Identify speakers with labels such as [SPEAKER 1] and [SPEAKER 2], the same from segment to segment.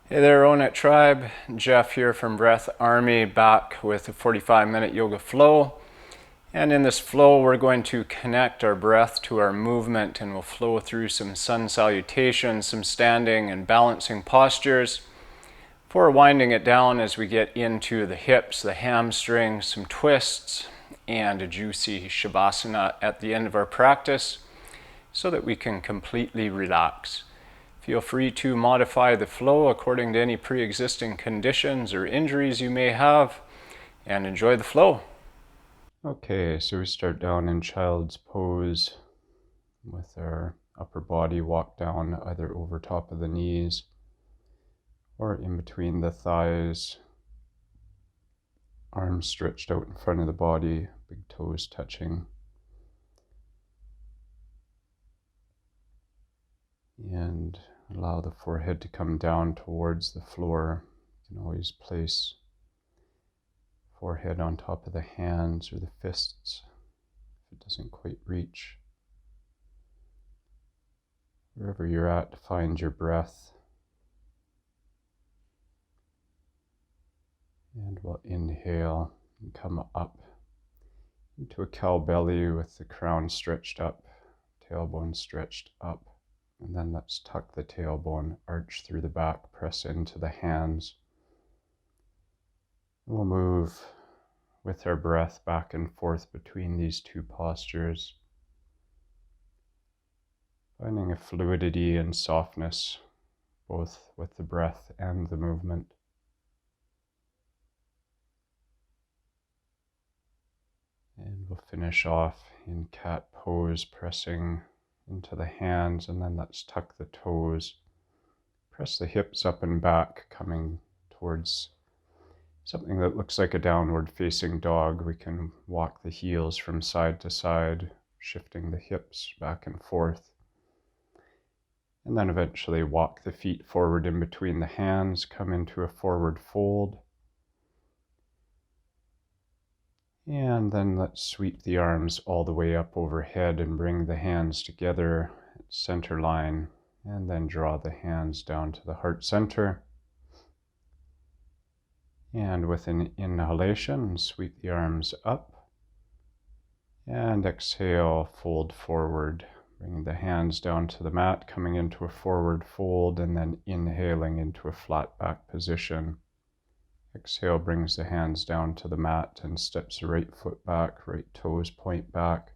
[SPEAKER 1] Hey there, Own It Tribe. Jeff here from Breath Army, back with a 45-minute yoga flow. And in this flow, we're going to connect our breath to our movement, and we'll flow through some sun salutations, some standing and balancing postures, before winding it down as we get into the hips, the hamstrings, some twists, and a juicy shavasana at the end of our practice so that we can completely relax. Feel free to modify the flow according to any pre-existing conditions or injuries you may have, and enjoy the flow. Okay, so we start down in child's pose with our upper body walked down either over top of the knees or in between the thighs, arms stretched out in front of the body, big toes touching. And allow the forehead to come down towards the floor. You can always place forehead on top of the hands or the fists if it doesn't quite reach. Wherever you're at, find your breath. And we'll inhale and come up into a cow belly with the crown stretched up, tailbone stretched up. And then let's tuck the tailbone, arch through the back, press into the hands. We'll move with our breath back and forth between these two postures, finding a fluidity and softness both with the breath and the movement. And we'll finish off in cat pose, pressing into the hands, and then let's tuck the toes, press the hips up and back, coming towards something that looks like a downward facing dog. We can walk the heels from side to side, shifting the hips back and forth. And then eventually walk the feet forward in between the hands, come into a forward fold. And then let's sweep the arms all the way up overhead and bring the hands together at center line, and then draw the hands down to the heart center. And with an inhalation, sweep the arms up, and exhale, fold forward, bringing the hands down to the mat, coming into a forward fold, and then inhaling into a flat back position. Exhale brings the hands down to the mat and steps the right foot back, right toes point back.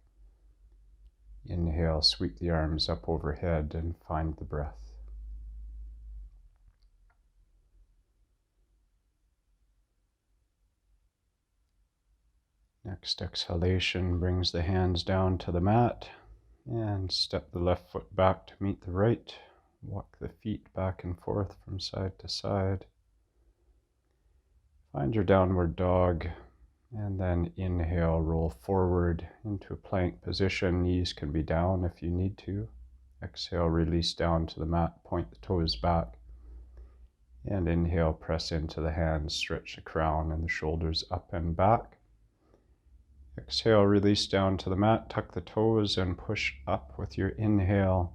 [SPEAKER 1] Inhale, sweep the arms up overhead and find the breath. Next exhalation brings the hands down to the mat and step the left foot back to meet the right. Walk the feet back and forth from side to side. Find your downward dog, and then inhale, roll forward into a plank position. Knees can be down if you need to. Exhale, release down to the mat, point the toes back. And inhale, press into the hands, stretch the crown and the shoulders up and back. Exhale, release down to the mat, tuck the toes and push up with your inhale.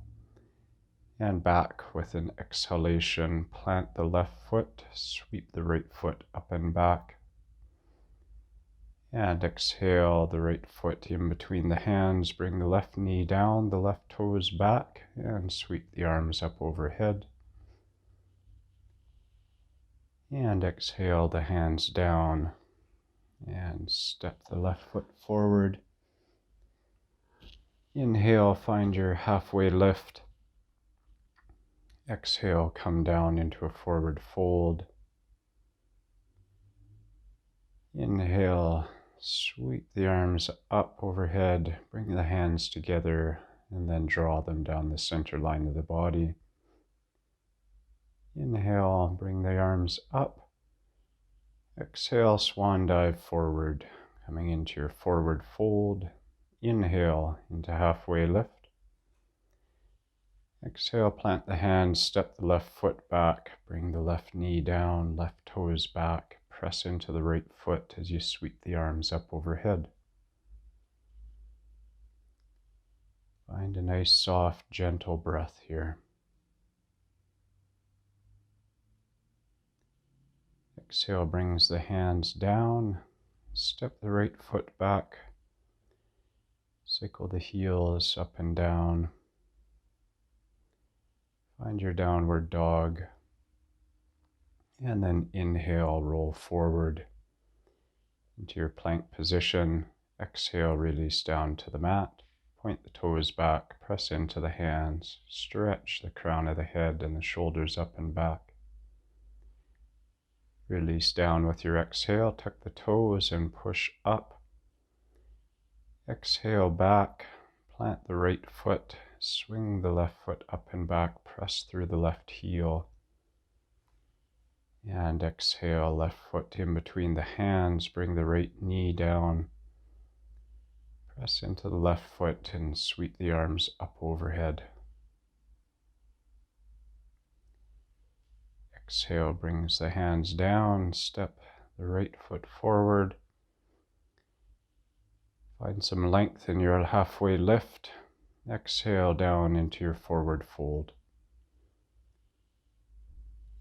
[SPEAKER 1] And back with an exhalation, plant the left foot, sweep the right foot up and back. And exhale, the right foot in between the hands, bring the left knee down, the left toes back, and sweep the arms up overhead. And exhale, the hands down, and step the left foot forward. Inhale, find your halfway lift. Exhale, come down into a forward fold. Inhale, sweep the arms up overhead, bring the hands together, and then draw them down the center line of the body. Inhale, bring the arms up. Exhale, swan dive forward, coming into your forward fold. Inhale into halfway lift. Exhale, plant the hands, step the left foot back, bring the left knee down, left toes back, press into the right foot as you sweep the arms up overhead. Find a nice, soft, gentle breath here. Exhale brings the hands down. Step the right foot back. Cycle the heels up and down. Find your downward dog. And then inhale, roll forward into your plank position. Exhale, release down to the mat. Point the toes back, press into the hands. Stretch the crown of the head and the shoulders up and back. Release down with your exhale. Tuck the toes and push up. Exhale back. Plant the right foot. Swing the left foot up and back. Press through the left heel. And exhale, left foot in between the hands. Bring the right knee down. Press into the left foot and sweep the arms up overhead. Exhale brings the hands down. Step the right foot forward. Find some length in your halfway lift. Exhale down into your forward fold.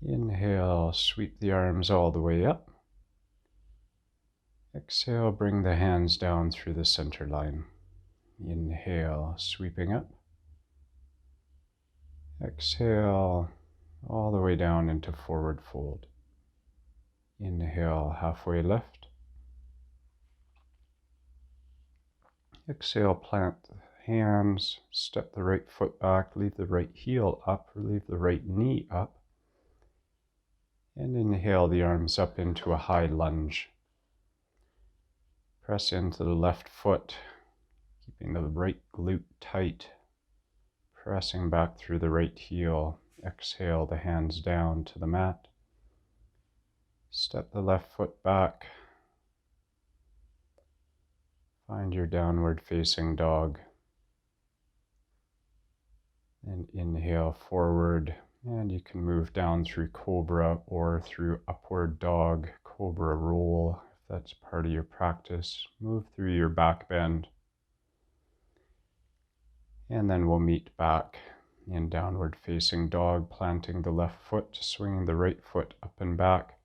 [SPEAKER 1] Inhale, sweep the arms all the way up. Exhale, bring the hands down through the center line. Inhale, sweeping up. Exhale, all the way down into forward fold. Inhale, halfway lift. Exhale, plant the hands, step the right foot back, leave the right heel up, or leave the right knee up. And inhale the arms up into a high lunge. Press into the left foot, keeping the right glute tight. Pressing back through the right heel. Exhale the hands down to the mat. Step the left foot back. Find your downward facing dog. And inhale forward. And you can move down through cobra or through upward dog, cobra roll, if that's part of your practice. Move through your back bend. And then we'll meet back in downward facing dog, planting the left foot, swinging the right foot up and back.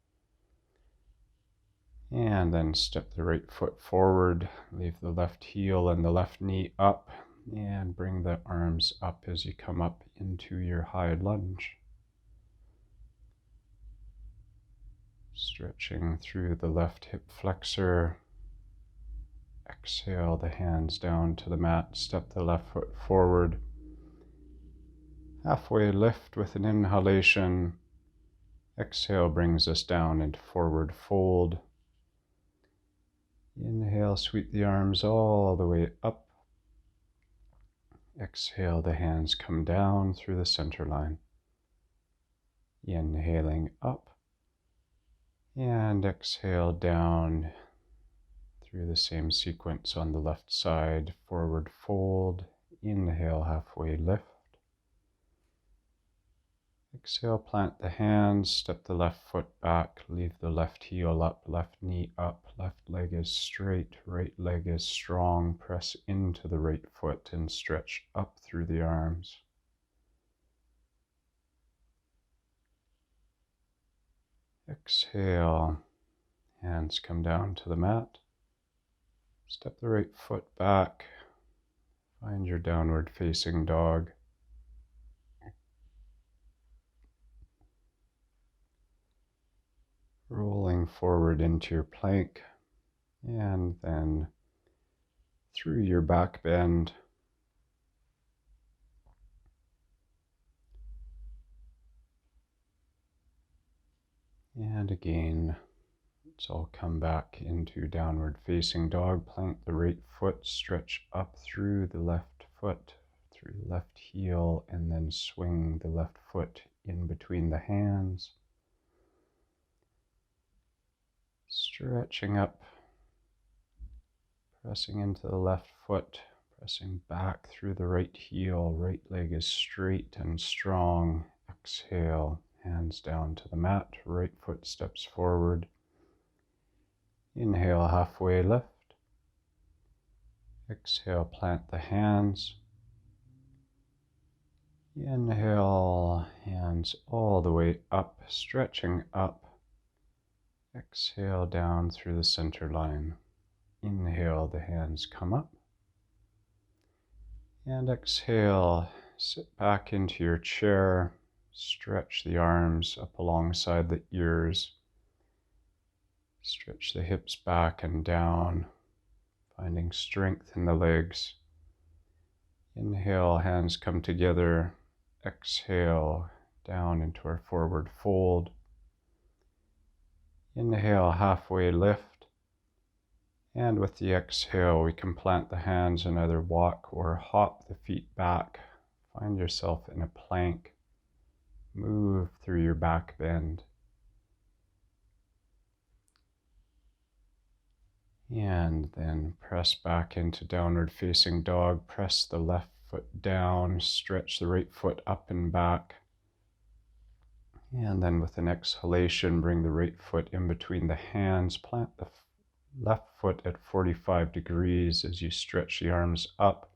[SPEAKER 1] And then step the right foot forward, leave the left heel and the left knee up, and bring the arms up as you come up into your high lunge. Stretching through the left hip flexor. Exhale the hands down to the mat, step the left foot forward. Halfway lift with an inhalation. Exhale brings us down into forward fold. Inhale, sweep the arms all the way up. Exhale, the hands come down through the center line. Inhaling up. And exhale down through the same sequence on the left side. Forward fold. Inhale, halfway lift. Exhale, plant the hands, step the left foot back, leave the left heel up, left knee up, left leg is straight, right leg is strong. Press into the right foot and stretch up through the arms. Exhale, hands come down to the mat. Step the right foot back, find your downward facing dog. Rolling forward into your plank and then through your back bend. And again, let's all come back into downward facing dog. Plant the right foot, stretch up through the left foot, through the left heel, and then swing the left foot in between the hands. Stretching up, pressing into the left foot, pressing back through the right heel. Right leg is straight and strong. Exhale, hands down to the mat. Right foot steps forward. Inhale, halfway lift. Exhale, plant the hands. Inhale, hands all the way up, stretching up. Exhale down through the center line. Inhale, the hands come up. And exhale, sit back into your chair. Stretch the arms up alongside the ears. Stretch the hips back and down, finding strength in the legs. Inhale, hands come together. Exhale, down into our forward fold. Inhale, halfway lift. And with the exhale, we can plant the hands and either walk or hop the feet back. Find yourself in a plank. Move through your back bend. And then press back into downward facing dog. Press the left foot down. Stretch the right foot up and back. And then with an exhalation, bring the right foot in between the hands. Plant the left foot at 45 degrees as you stretch the arms up.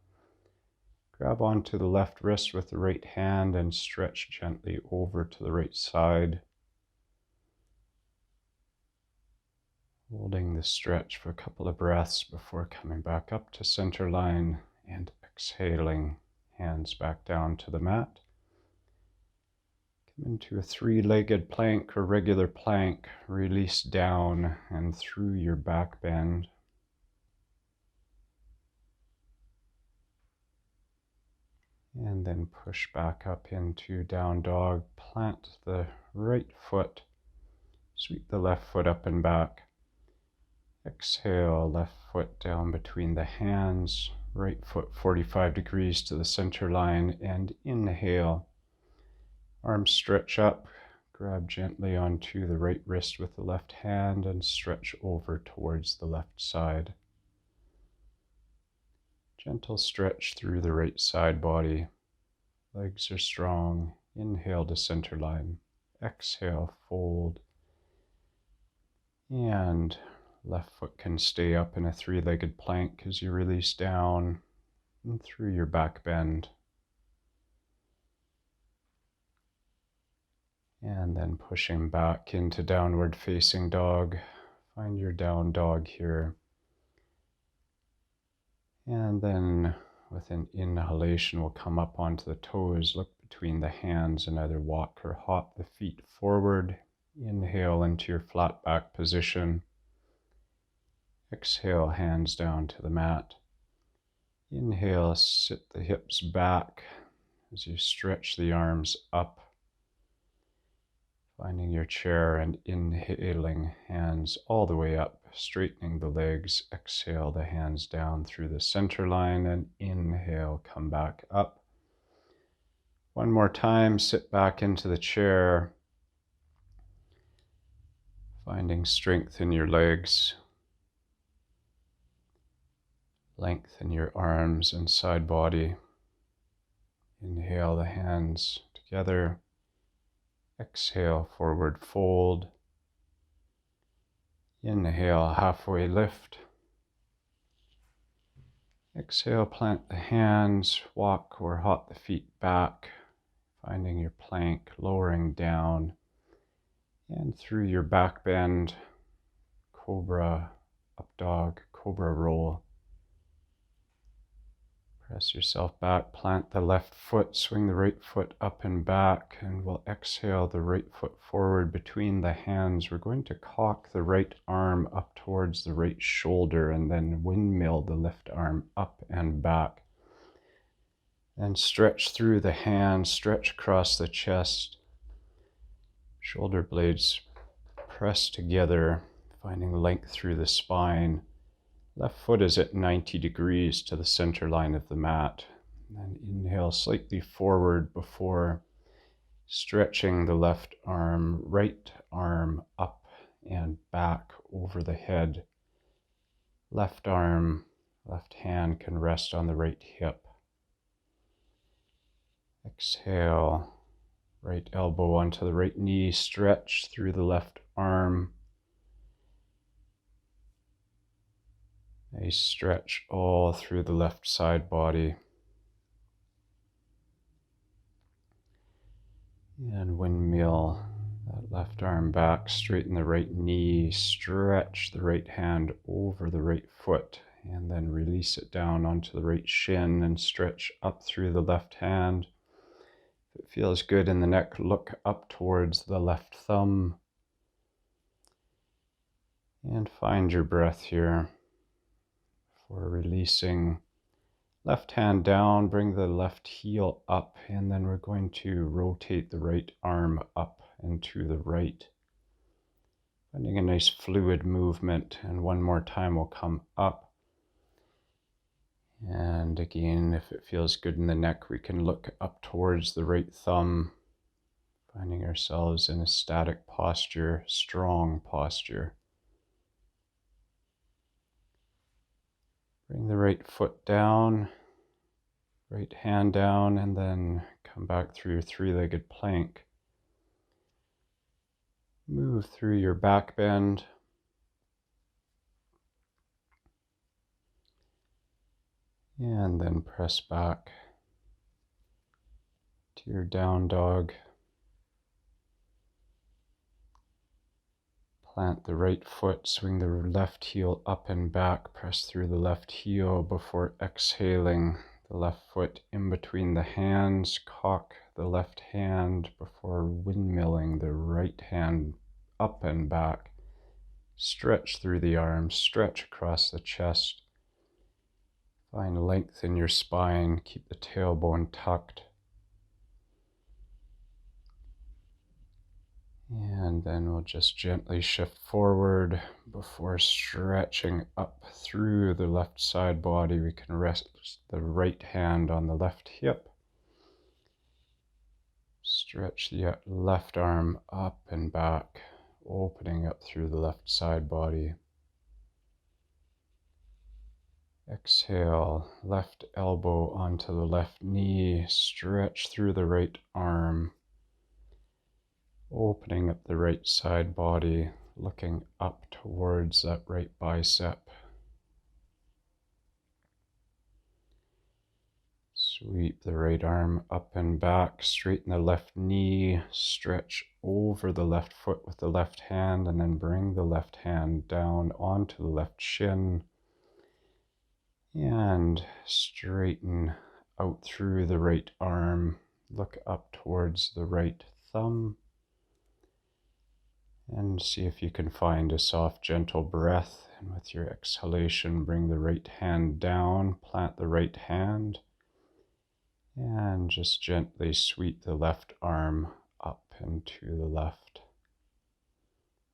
[SPEAKER 1] Grab onto the left wrist with the right hand and stretch gently over to the right side. Holding the stretch for a couple of breaths before coming back up to center line and exhaling, hands back down to the mat. Come into a three-legged plank or regular plank. Release down and through your back bend. And then push back up into down dog. Plant the right foot. Sweep the left foot up and back. Exhale, left foot down between the hands. Right foot 45 degrees to the center line. And inhale. Arms stretch up. Grab gently onto the right wrist with the left hand and stretch over towards the left side. Gentle stretch through the right side body. Legs are strong. Inhale to center line. Exhale, fold. And left foot can stay up in a three-legged plank as you release down and through your back bend. And then pushing back into downward facing dog. Find your down dog here. And then with an inhalation, we'll come up onto the toes, look between the hands and either walk or hop the feet forward. Inhale into your flat back position. Exhale, hands down to the mat. Inhale, sit the hips back as you stretch the arms up. Finding your chair and inhaling, hands all the way up, straightening the legs. Exhale, the hands down through the center line and inhale, come back up. One more time, sit back into the chair. Finding strength in your legs. Lengthen your arms and side body. Inhale, the hands together. Exhale, forward fold. Inhale, halfway lift. Exhale, plant the hands, walk or hop the feet back, finding your plank, lowering down and through your back bend, cobra, up dog, cobra roll. Press yourself back, plant the left foot, swing the right foot up and back, and we'll exhale the right foot forward between the hands. We're going to cock the right arm up towards the right shoulder and then windmill the left arm up and back. And stretch through the hands, stretch across the chest. Shoulder blades press together, finding length through the spine. Left foot is at 90 degrees to the center line of the mat. And inhale slightly forward before stretching the left arm, right arm up and back over the head. Left arm, left hand can rest on the right hip. Exhale, right elbow onto the right knee, stretch through the left arm. A stretch all through the left side body. And windmill that left arm back, straighten the right knee, stretch the right hand over the right foot, and then release it down onto the right shin and stretch up through the left hand. If it feels good in the neck, look up towards the left thumb. And find your breath here for releasing. Left hand down, bring the left heel up, and then we're going to rotate the right arm up and to the right. Finding a nice fluid movement, and one more time we'll come up. And again, if it feels good in the neck, we can look up towards the right thumb, finding ourselves in a static posture, strong posture. Bring the right foot down, right hand down, and then come back through your three-legged plank. Move through your back bend. And then press back to your down dog. Plant the right foot, swing the left heel up and back, press through the left heel before exhaling. The left foot in between the hands, cock the left hand before windmilling the right hand up and back. Stretch through the arms, stretch across the chest. Find length in your spine, keep the tailbone tucked. And then we'll just gently shift forward before stretching up through the left side body. We can rest the right hand on the left hip. Stretch the left arm up and back, opening up through the left side body. Exhale, left elbow onto the left knee, stretch through the right arm. Opening up the right side body, looking up towards that right bicep. Sweep the right arm up and back, straighten the left knee, stretch over the left foot with the left hand, and then bring the left hand down onto the left shin. And straighten out through the right arm, look up towards the right thumb. And see if you can find a soft, gentle breath. And with your exhalation, bring the right hand down, plant the right hand, and just gently sweep the left arm up and to the left.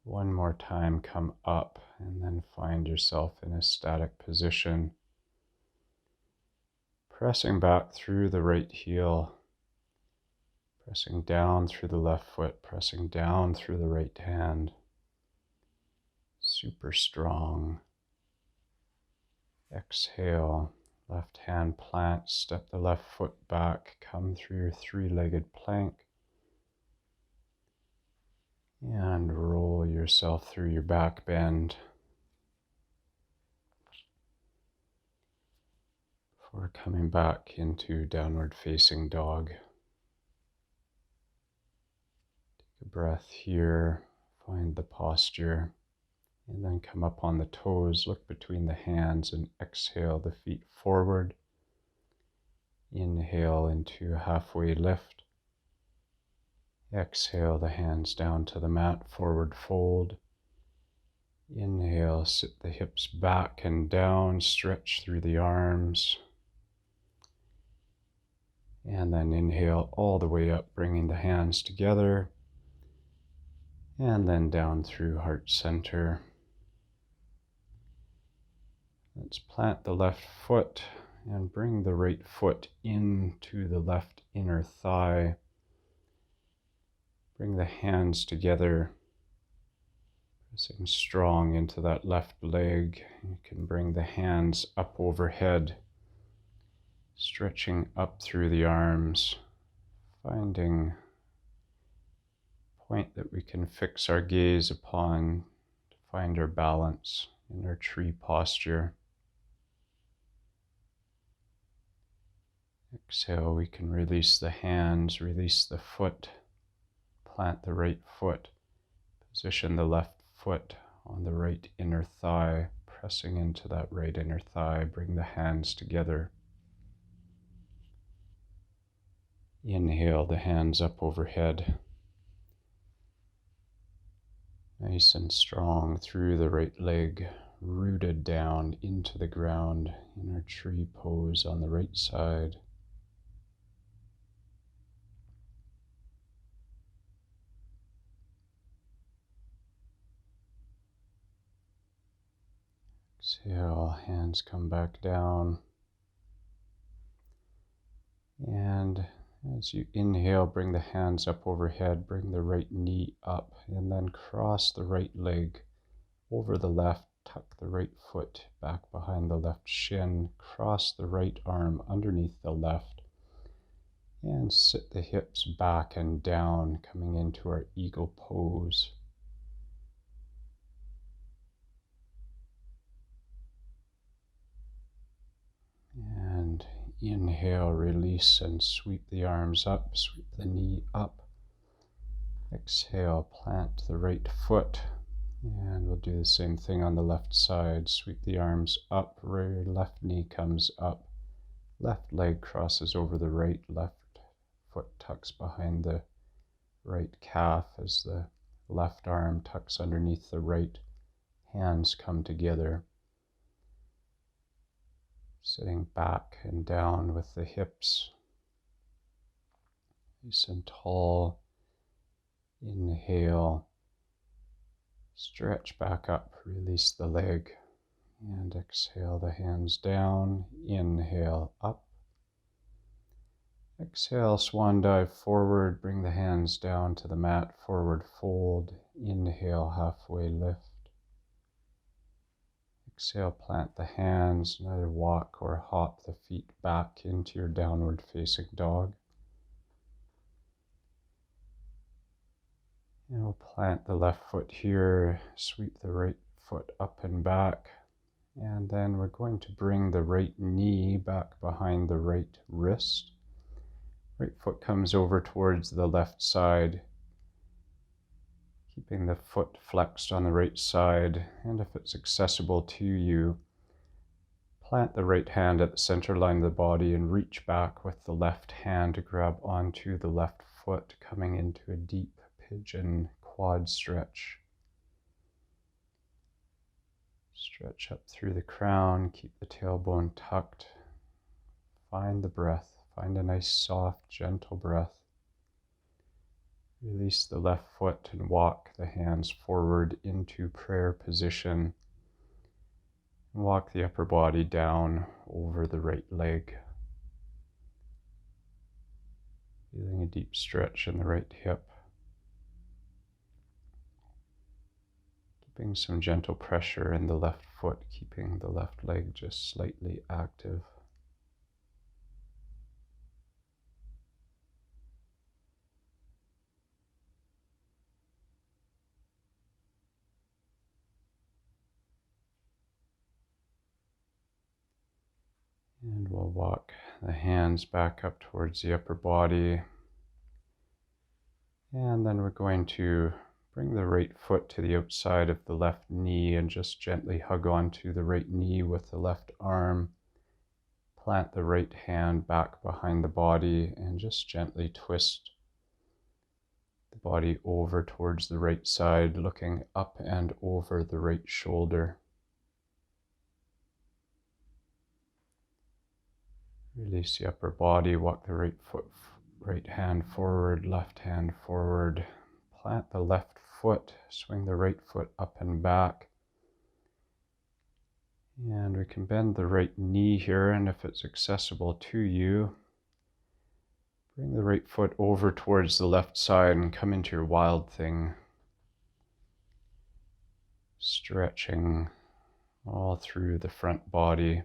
[SPEAKER 1] One more time, come up, and then find yourself in a static position. Pressing back through the right heel. Pressing down through the left foot, pressing down through the right hand. Super strong. Exhale, left hand plant, step the left foot back, come through your three-legged plank. And roll yourself through your back bend. Before coming back into downward facing dog. A breath here, find the posture, and then come up on the toes, look between the hands and exhale the feet forward. Inhale into a halfway lift. Exhale the hands down to the mat, forward fold. Inhale, sit the hips back and down, stretch through the arms. And then inhale all the way up, bringing the hands together. And then down through heart center. Let's plant the left foot and bring the right foot into the left inner thigh. Bring the hands together, pressing strong into that left leg. You can bring the hands up overhead, stretching up through the arms, finding point that we can fix our gaze upon to find our balance in our tree posture. Exhale, we can release the hands, release the foot, plant the right foot. Position the left foot on the right inner thigh, pressing into that right inner thigh. Bring the hands together. Inhale the hands up overhead. Nice and strong through the right leg, rooted down into the ground in our tree pose on the right side. Exhale, hands come back down. And as you inhale, bring the hands up overhead, bring the right knee up, and then cross the right leg over the left, tuck the right foot back behind the left shin, cross the right arm underneath the left, and sit the hips back and down, coming into our eagle pose. And inhale, release and sweep the arms up, sweep the knee up. Exhale, plant the right foot, and we'll do the same thing on the left side. Sweep the arms up, rear left knee comes up, left leg crosses over the right, left foot tucks behind the right calf as the left arm tucks underneath the right, hands come together. Sitting back and down with the hips nice and tall. Inhale, stretch back up, release the leg, and exhale the hands down. Inhale, up. Exhale, swan dive forward, bring the hands down to the mat, forward fold. Inhale, halfway lift. Exhale, plant the hands, and either walk or hop the feet back into your downward facing dog. And we'll plant the left foot here, sweep the right foot up and back, and then we're going to bring the right knee back behind the right wrist. Right foot comes over towards the left side, keeping the foot flexed on the right side, and if it's accessible to you, plant the right hand at the center line of the body and reach back with the left hand to grab onto the left foot, coming into a deep pigeon quad stretch. Stretch up through the crown, keep the tailbone tucked. Find the breath, find a nice soft, gentle breath. Release the left foot and walk the hands forward into prayer position. Walk the upper body down over the right leg. Feeling a deep stretch in the right hip. Keeping some gentle pressure in the left foot, keeping the left leg just slightly active. And we'll walk the hands back up towards the upper body. And then we're going to bring the right foot to the outside of the left knee and just gently hug onto the right knee with the left arm. Plant the right hand back behind the body and just gently twist the body over towards the right side, looking up and over the right shoulder. Release the upper body, walk the right foot, right hand forward, left hand forward. Plant the left foot, swing the right foot up and back. And we can bend the right knee here, and if it's accessible to you, bring the right foot over towards the left side and come into your wild thing. Stretching all through the front body.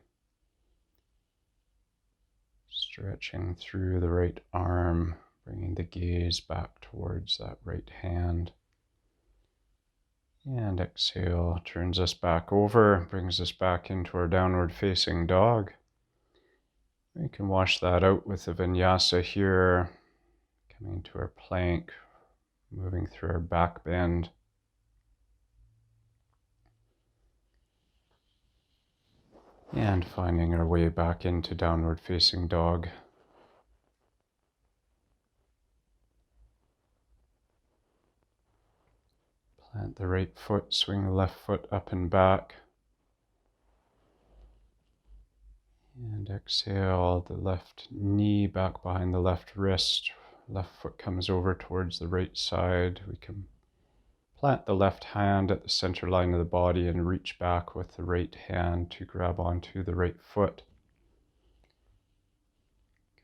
[SPEAKER 1] Stretching through the right arm, bringing the gaze back towards that right hand. And exhale, turns us back over, brings us back into our downward facing dog. We can wash that out with the vinyasa here, coming to our plank, moving through our back bend. And finding our way back into downward facing dog. Plant the right foot, swing the left foot up and back. And exhale, the left knee back behind the left wrist. Left foot comes over towards the right side. We can plant the left hand at the center line of the body and reach back with the right hand to grab onto the right foot.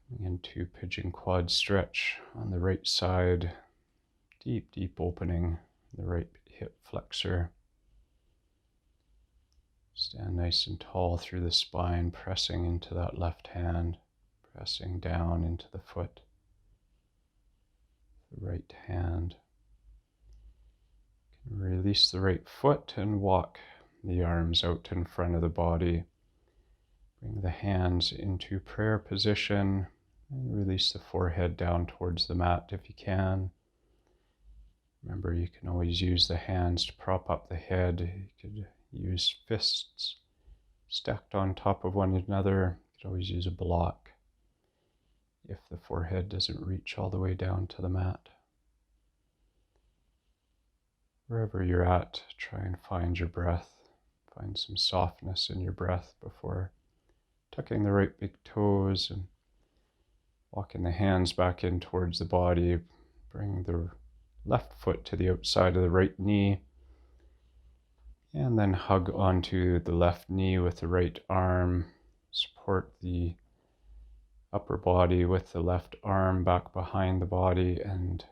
[SPEAKER 1] Coming into pigeon quad stretch on the right side. Deep, deep opening the right hip flexor. Stand nice and tall through the spine, pressing into that left hand, pressing down into the foot. The right hand. Release the right foot and walk the arms out in front of the body. Bring the hands into prayer position and release the forehead down towards the mat if you can. Remember, you can always use the hands to prop up the head. You could use fists stacked on top of one another. You could always use a block if the forehead doesn't reach all the way down to the mat. Wherever you're at, try and find your breath. Find some softness in your breath before tucking the right big toes and walking the hands back in towards the body. Bring the left foot to the outside of the right knee. And then hug onto the left knee with the right arm. Support the upper body with the left arm back behind the body and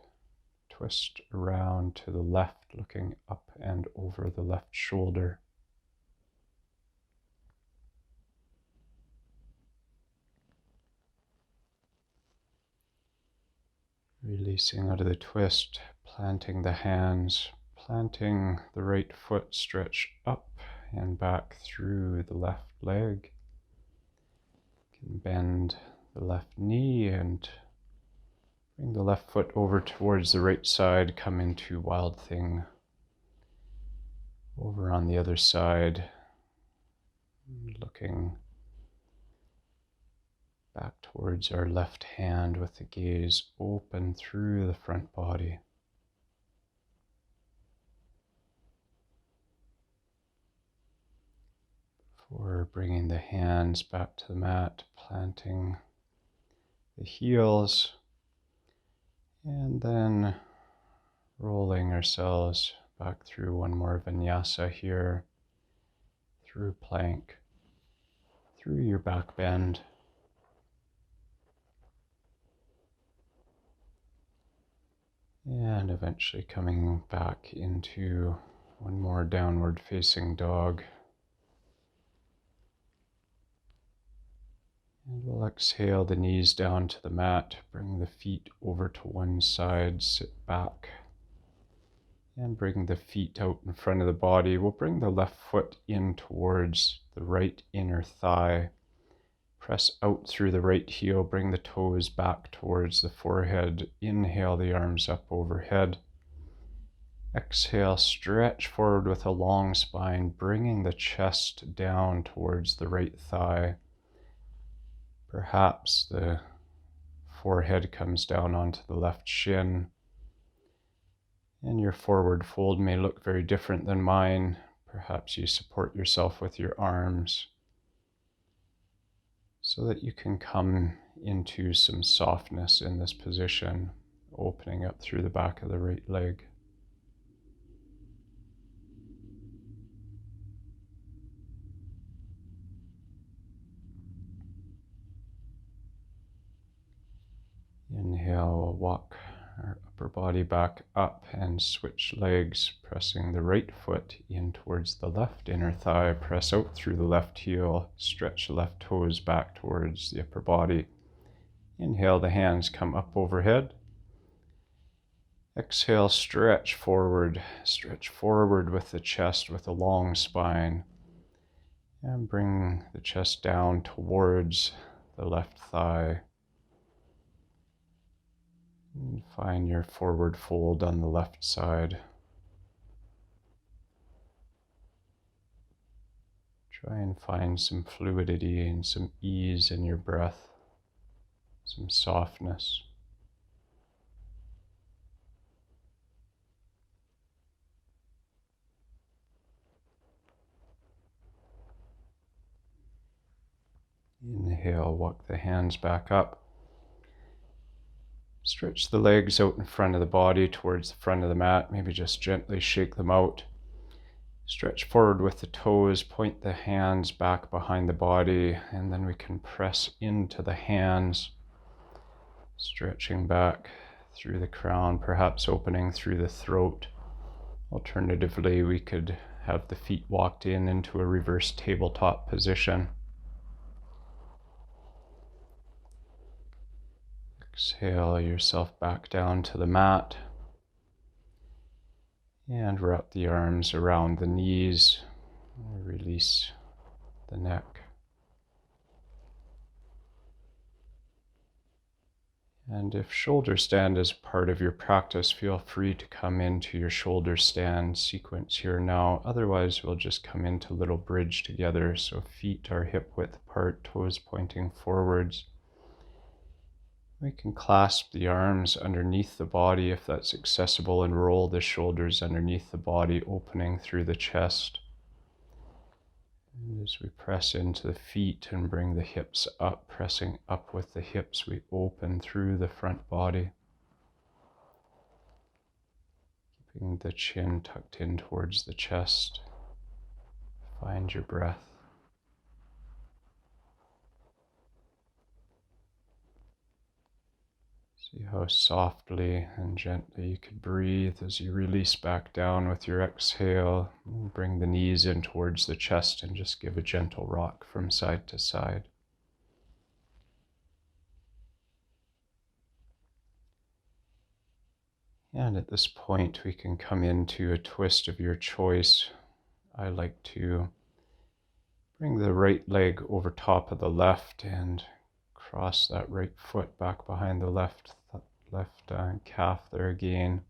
[SPEAKER 1] twist around to the left, looking up and over the left shoulder. Releasing out of the twist, planting the hands, planting the right foot, stretch up and back through the left leg. You can bend the left knee and bring the left foot over towards the right side, come into Wild Thing. Over on the other side, looking back towards our left hand with the gaze open through the front body. Before bringing the hands back to the mat, planting the heels, and then rolling ourselves back through one more vinyasa here, through plank, through your back bend. And eventually coming back into one more downward facing dog. And we'll exhale the knees down to the mat, bring the feet over to one side, sit back, and bring the feet out in front of the body. We'll bring the left foot in towards the right inner thigh. Press out through the right heel, bring the toes back towards the forehead. Inhale the arms up overhead. Exhale, stretch forward with a long spine, bringing the chest down towards the right thigh. Perhaps the forehead comes down onto the left shin. And your forward fold may look very different than mine. Perhaps you support yourself with your arms, so that you can come into some softness in this position, opening up through the back of the right leg. Inhale, we'll walk our upper body back up and switch legs, pressing the right foot in towards the left inner thigh. Press out through the left heel, stretch the left toes back towards the upper body. Inhale, the hands come up overhead. Exhale, stretch forward with the chest with a long spine. And bring the chest down towards the left thigh. And find your forward fold on the left side. Try and find some fluidity and some ease in your breath, some softness. Inhale, walk the hands back up. Stretch the legs out in front of the body towards the front of the mat. Maybe just gently shake them out. Stretch forward with the toes, point the hands back behind the body, and then we can press into the hands, stretching back through the crown, perhaps opening through the throat. Alternatively, we could have the feet walked into a reverse tabletop position. Exhale yourself back down to the mat. And wrap the arms around the knees. Release the neck. And if shoulder stand is part of your practice, feel free to come into your shoulder stand sequence here now. Otherwise, we'll just come into little bridge together. So feet are hip width apart, toes pointing forwards. We can clasp the arms underneath the body if that's accessible and roll the shoulders underneath the body, opening through the chest. And as we press into the feet and bring the hips up, pressing up with the hips, we open through the front body. Keeping the chin tucked in towards the chest. Find your breath. See how softly and gently you can breathe as you release back down with your exhale. Bring the knees in towards the chest and just give a gentle rock from side to side. And at this point, we can come into a twist of your choice. I like to bring the right leg over top of the left and cross that right foot back behind the left calf there again.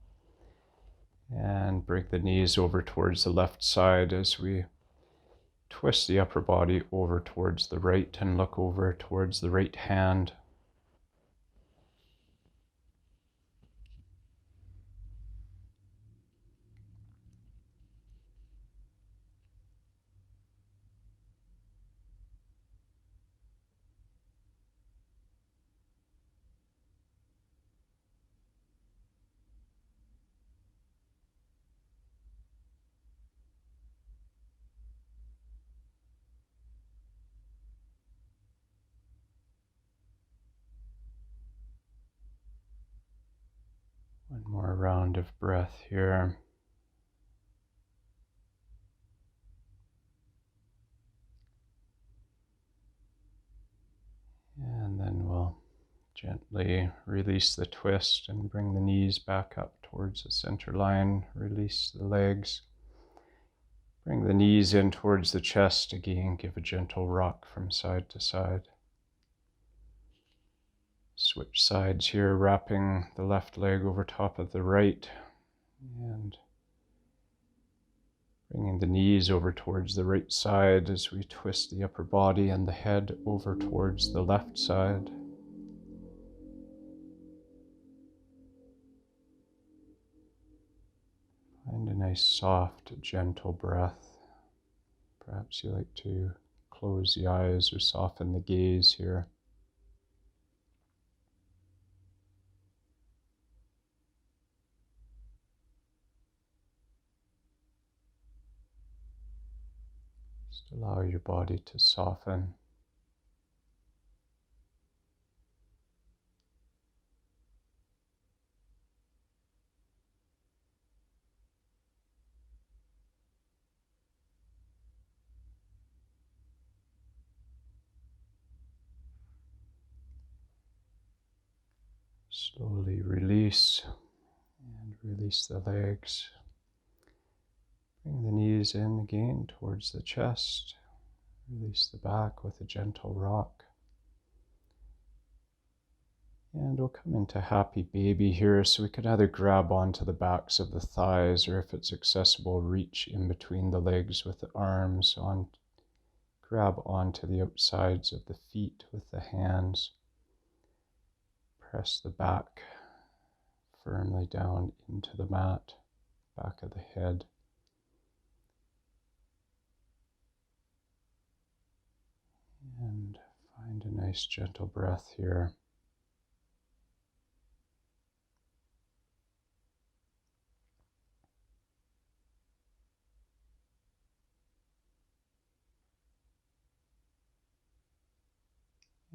[SPEAKER 1] And bring the knees over towards the left side as we twist the upper body over towards the right and look over towards the right hand. One more round of breath here. And then we'll gently release the twist and bring the knees back up towards the center line. Release the legs. Bring the knees in towards the chest again. Give a gentle rock from side to side. Switch sides here, wrapping the left leg over top of the right and bringing the knees over towards the right side as we twist the upper body and the head over towards the left side. Find a nice, soft, gentle breath. Perhaps you like to close the eyes or soften the gaze here. Just allow your body to soften. Slowly release and release the legs. Bring the knees in again towards the chest. Release the back with a gentle rock. And we'll come into happy baby here, so we could either grab onto the backs of the thighs, or if it's accessible, reach in between the legs with the arms, grab onto the outsides of the feet with the hands. Press the back firmly down into the mat, back of the head. And find a nice gentle breath here.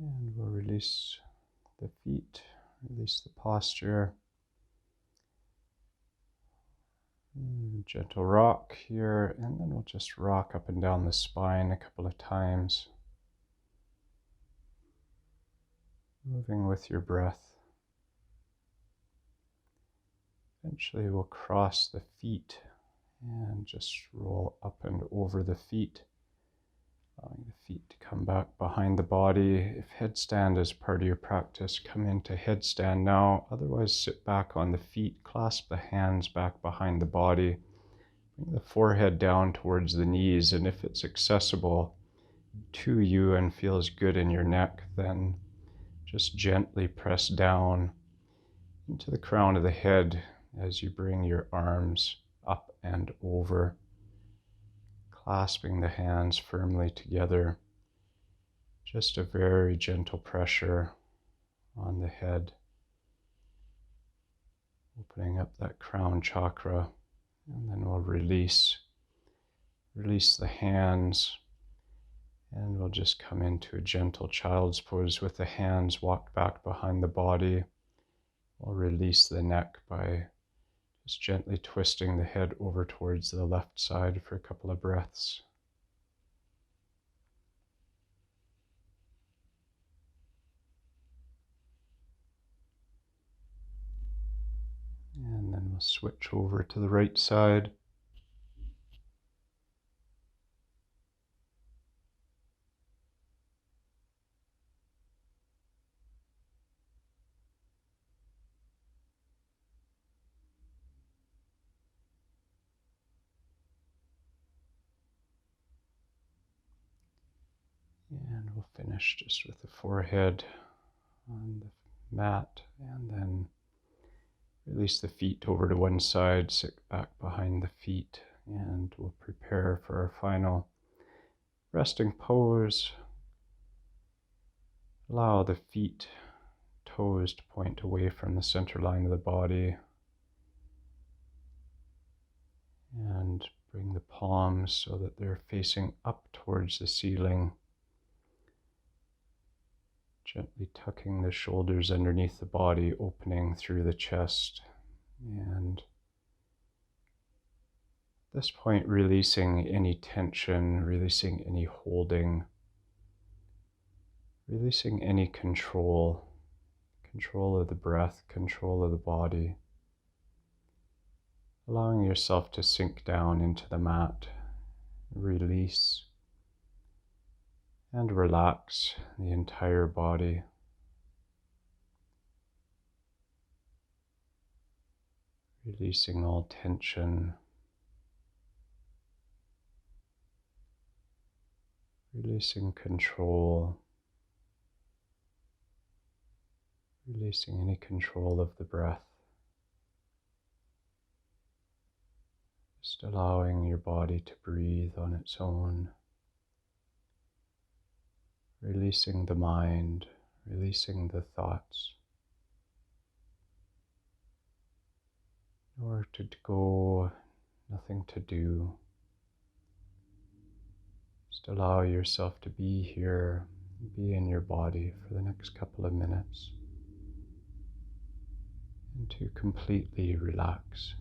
[SPEAKER 1] And we'll release the feet, release the posture. Gentle rock here, and then we'll just rock up and down the spine a couple of times. Moving with your breath. Eventually we'll cross the feet and just roll up and over the feet, allowing the feet to come back behind the body. If headstand is part of your practice, come into headstand now. Otherwise, sit back on the feet, clasp the hands back behind the body, bring the forehead down towards the knees, and if it's accessible to you and feels good in your neck, then just gently press down into the crown of the head as you bring your arms up and over, clasping the hands firmly together. Just a very gentle pressure on the head, opening up that crown chakra, and then we'll release the hands, and we'll just come into a gentle child's pose with the hands walked back behind the body. We'll release the neck by just gently twisting the head over towards the left side for a couple of breaths. And then we'll switch over to the right side. And we'll finish just with the forehead on the mat, and then release the feet over to one side, sit back behind the feet, and we'll prepare for our final resting pose. Allow the feet, toes to point away from the center line of the body, and bring the palms so that they're facing up towards the ceiling. Gently tucking the shoulders underneath the body, opening through the chest, and at this point releasing any tension, releasing any holding, releasing any control of the breath, control of the body, allowing yourself to sink down into the mat, release and relax the entire body. Releasing all tension, releasing control, releasing any control of the breath. Just allowing your body to breathe on its own. Releasing the mind, releasing the thoughts. Nowhere to go, nothing to do. Just allow yourself to be here, be in your body for the next couple of minutes, and to completely relax.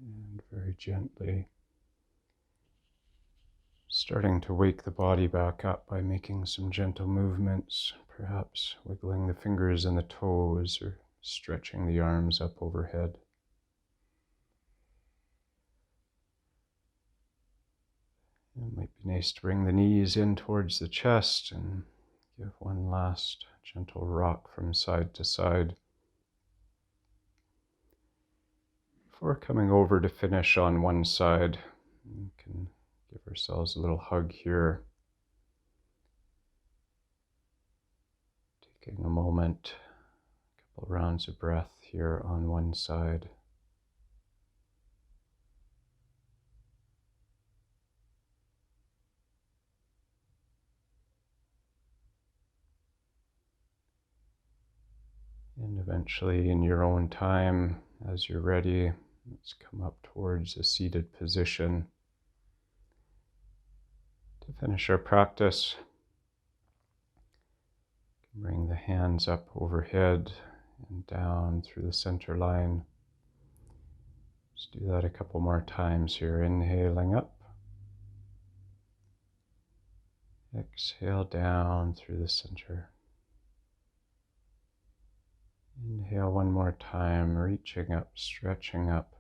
[SPEAKER 1] And very gently starting to wake the body back up by making some gentle movements, perhaps wiggling the fingers and the toes or stretching the arms up overhead. It might be nice to bring the knees in towards the chest and give one last gentle rock from side to side before coming over to finish on one side. We can give ourselves a little hug here, taking a moment, a couple rounds of breath here on one side. And eventually, in your own time, as you're ready, let's come up towards a seated position to finish our practice. Bring the hands up overhead and down through the center line. Let's do that a couple more times here. Inhaling up. Exhale down through the center. Inhale one more time, reaching up, stretching up.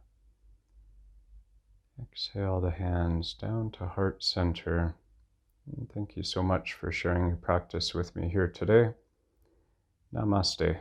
[SPEAKER 1] Exhale the hands down to heart center. And thank you so much for sharing your practice with me here today. Namaste.